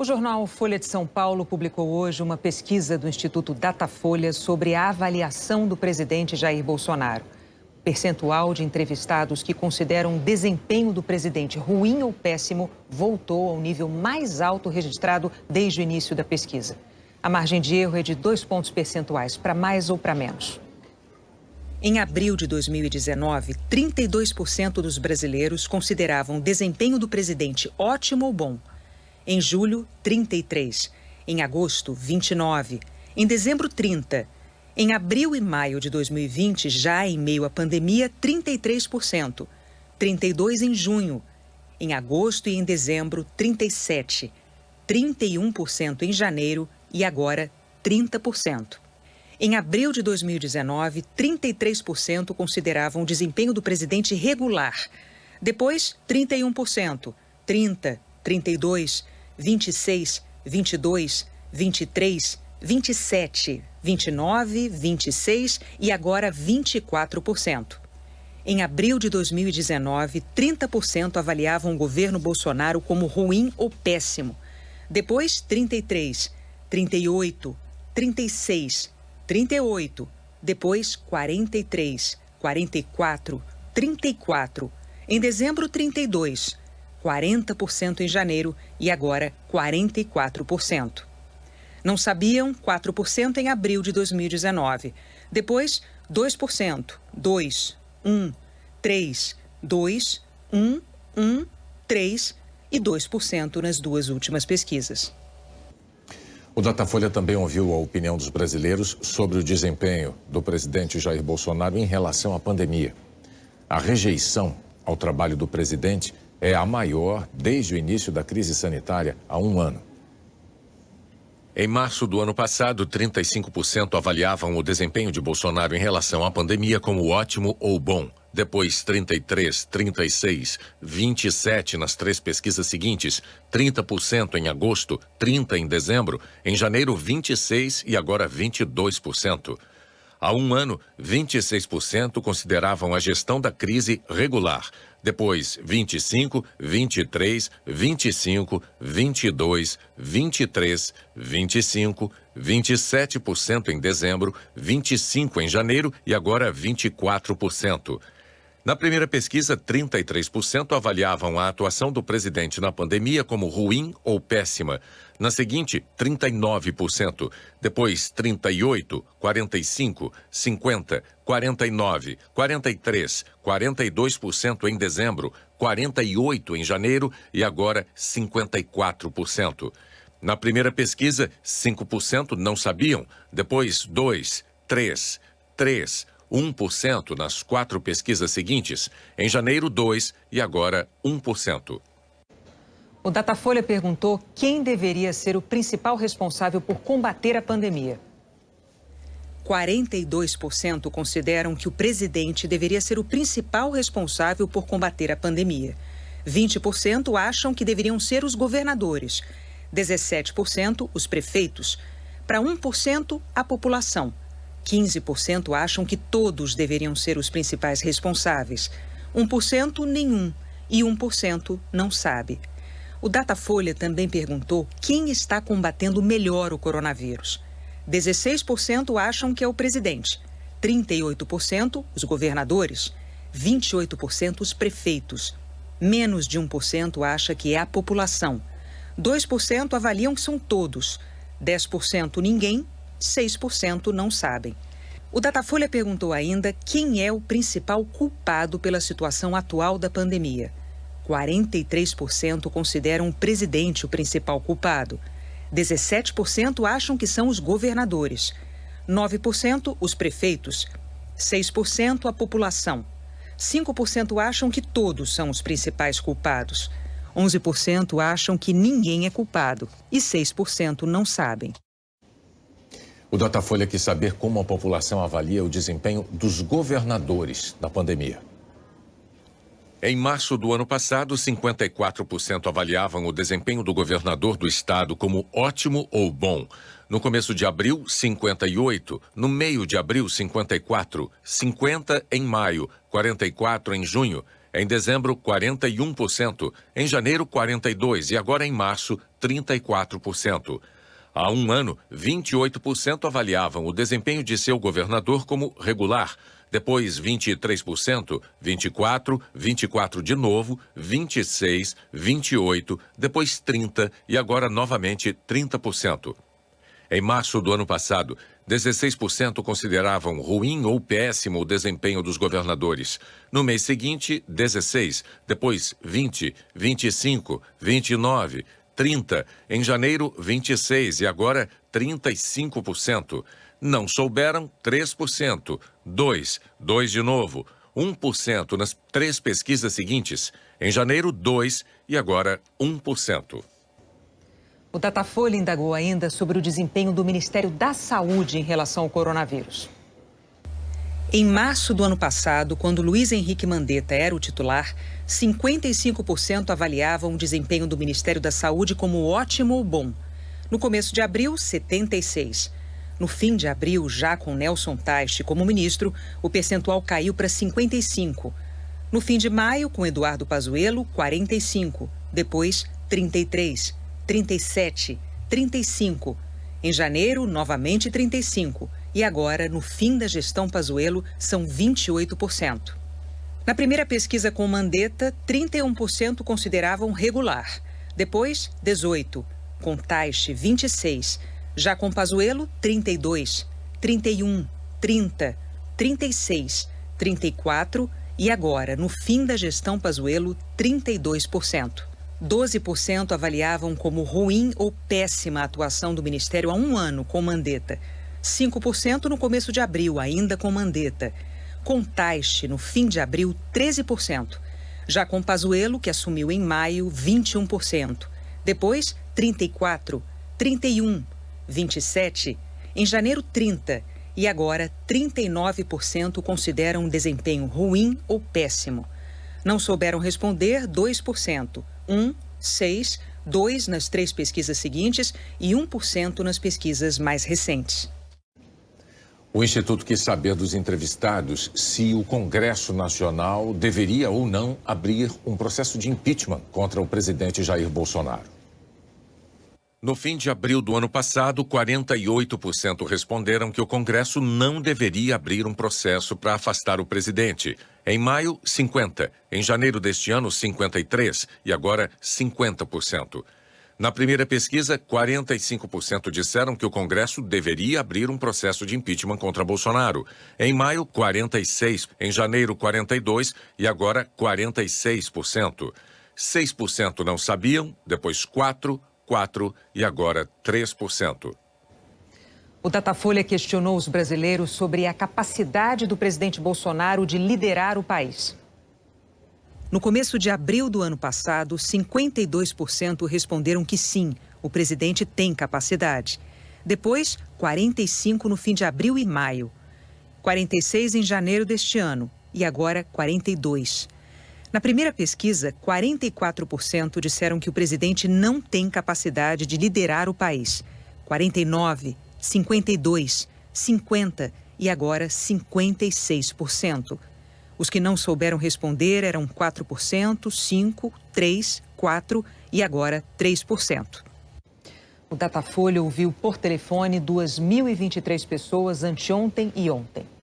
O jornal Folha de São Paulo publicou hoje uma pesquisa do Instituto Datafolha sobre a avaliação do presidente Jair Bolsonaro. O percentual de entrevistados que consideram o desempenho do presidente ruim ou péssimo voltou ao nível mais alto registrado desde o início da pesquisa. A margem de erro é de 2 pontos percentuais, para mais ou para menos. Em abril de 2019, 32% dos brasileiros consideravam o desempenho do presidente ótimo ou bom. Em julho, 33%. Em agosto, 29%. Em dezembro, 30%. Em abril e maio de 2020, já em meio à pandemia, 33%. 32% em junho. Em agosto e em dezembro, 37%. 31% em janeiro e agora 30%. Em abril de 2019, 33% consideravam o desempenho do presidente regular. Depois, 31%. 30%. 32%. 26%, 22%, 23%, 27%, 29%, 26% e agora 24%. Em abril de 2019, 30% avaliavam o governo Bolsonaro como ruim ou péssimo. Depois, 33%, 38%, 36%, 38%. Depois, 43%, 44%, 34%. Em dezembro, 32%. 40% em janeiro e agora 44%. Não sabiam, 4% em abril de 2019. Depois, 2%, 2%, 1%, 3%, 2%, 1%, 1%, 3% e 2% nas duas últimas pesquisas. O Datafolha também ouviu a opinião dos brasileiros sobre o desempenho do presidente Jair Bolsonaro em relação à pandemia. A rejeição ao trabalho do presidente é a maior desde o início da crise sanitária há um ano. Em março do ano passado, 35% avaliavam o desempenho de Bolsonaro em relação à pandemia como ótimo ou bom. Depois, 33%, 36%, 27% nas 3 pesquisas seguintes, 30% em agosto, 30% em dezembro, em janeiro, 26% e agora 22%. Há um ano, 26% consideravam a gestão da crise regular. Depois, 25%, 23%, 25%, 22%, 23%, 25%, 27% em dezembro, 25% em janeiro e agora 24%. Na primeira pesquisa, 33% avaliavam a atuação do presidente na pandemia como ruim ou péssima. Na seguinte, 39%. Depois, 38%, 45%, 50%, 49%, 43%, 42% em dezembro, 48% em janeiro e agora 54%. Na primeira pesquisa, 5% não sabiam. Depois, 2%, 3%, 3%. 1% nas 4 pesquisas seguintes. Em janeiro, 2% e agora 1%. O Datafolha perguntou quem deveria ser o principal responsável por combater a pandemia. 42% consideram que o presidente deveria ser o principal responsável por combater a pandemia. 20% acham que deveriam ser os governadores. 17% os prefeitos. Para 1%, a população. 15% acham que todos deveriam ser os principais responsáveis. 1% nenhum e 1% não sabe. O Datafolha também perguntou quem está combatendo melhor o coronavírus. 16% acham que é o presidente, 38% os governadores, 28% os prefeitos. Menos de 1% acha que é a população. 2% avaliam que são todos. 10% ninguém. 6% não sabem. O Datafolha perguntou ainda quem é o principal culpado pela situação atual da pandemia. 43% consideram o presidente o principal culpado. 17% acham que são os governadores. 9% os prefeitos. 6% a população. 5% acham que todos são os principais culpados. 11% acham que ninguém é culpado. E 6% não sabem. O Datafolha quis saber como a população avalia o desempenho dos governadores da pandemia. Em março do ano passado, 54% avaliavam o desempenho do governador do estado como ótimo ou bom. No começo de abril, 58%. No meio de abril, 54%. 50% em maio, 44% em junho. Em dezembro, 41%. Em janeiro, 42%. E agora, em março, 34%. Há um ano, 28% avaliavam o desempenho de seu governador como regular. Depois, 23%, 24%, 24% de novo, 26%, 28%, depois 30% e agora novamente 30%. Em março do ano passado, 16% consideravam ruim ou péssimo o desempenho dos governadores. No mês seguinte, 16%, depois 20%, 25%, 29%, 30%, em janeiro, 26% e agora 35%. Não souberam, 3%, 2% de novo, 1% nas 3 pesquisas seguintes. Em janeiro, 2% e agora 1%. O Datafolha indagou ainda sobre o desempenho do Ministério da Saúde em relação ao coronavírus. Em março do ano passado, quando Luiz Henrique Mandetta era o titular, 55% avaliavam o desempenho do Ministério da Saúde como ótimo ou bom. No começo de abril, 76%. No fim de abril, já com Nelson Teich como ministro, o percentual caiu para 55%. No fim de maio, com Eduardo Pazuello, 45%. Depois, 33%, 37%, 35%. Em janeiro, novamente 35%. E agora, no fim da gestão Pazuello, são 28%. Na primeira pesquisa com Mandetta, 31% consideravam regular. Depois, 18%. Com Teich, 26%. Já com Pazuello, 32%, 31%, 30%, 36%, 34% e agora, no fim da gestão Pazuello, 32%. 12% avaliavam como ruim ou péssima a atuação do Ministério há um ano com Mandetta. 5% no começo de abril, ainda com Mandetta. Com Teich, no fim de abril, 13%. Já com Pazuello, que assumiu em maio, 21%. Depois, 34%, 31%. 27%, em janeiro 30% e agora 39% consideram um desempenho ruim ou péssimo. Não souberam responder 2%, 1%, 6%, 2% nas 3 pesquisas seguintes e 1% nas pesquisas mais recentes. O Instituto quis saber dos entrevistados se o Congresso Nacional deveria ou não abrir um processo de impeachment contra o presidente Jair Bolsonaro. No fim de abril do ano passado, 48% responderam que o Congresso não deveria abrir um processo para afastar o presidente. Em maio, 50%. Em janeiro deste ano, 53%. E agora, 50%. Na primeira pesquisa, 45% disseram que o Congresso deveria abrir um processo de impeachment contra Bolsonaro. Em maio, 46%. Em janeiro, 42%. E agora, 46%. 6% não sabiam, depois 4% e agora 3%. O Datafolha questionou os brasileiros sobre a capacidade do presidente Bolsonaro de liderar o país. No começo de abril do ano passado, 52% responderam que sim, o presidente tem capacidade. Depois, 45% no fim de abril e maio. 46% em janeiro deste ano e agora 42%. Na primeira pesquisa, 44% disseram que o presidente não tem capacidade de liderar o país. 49%, 52%, 50% e agora 56%. Os que não souberam responder eram 4%, 5%, 3%, 4% e agora 3%. O Datafolha ouviu por telefone 2.023 pessoas anteontem e ontem.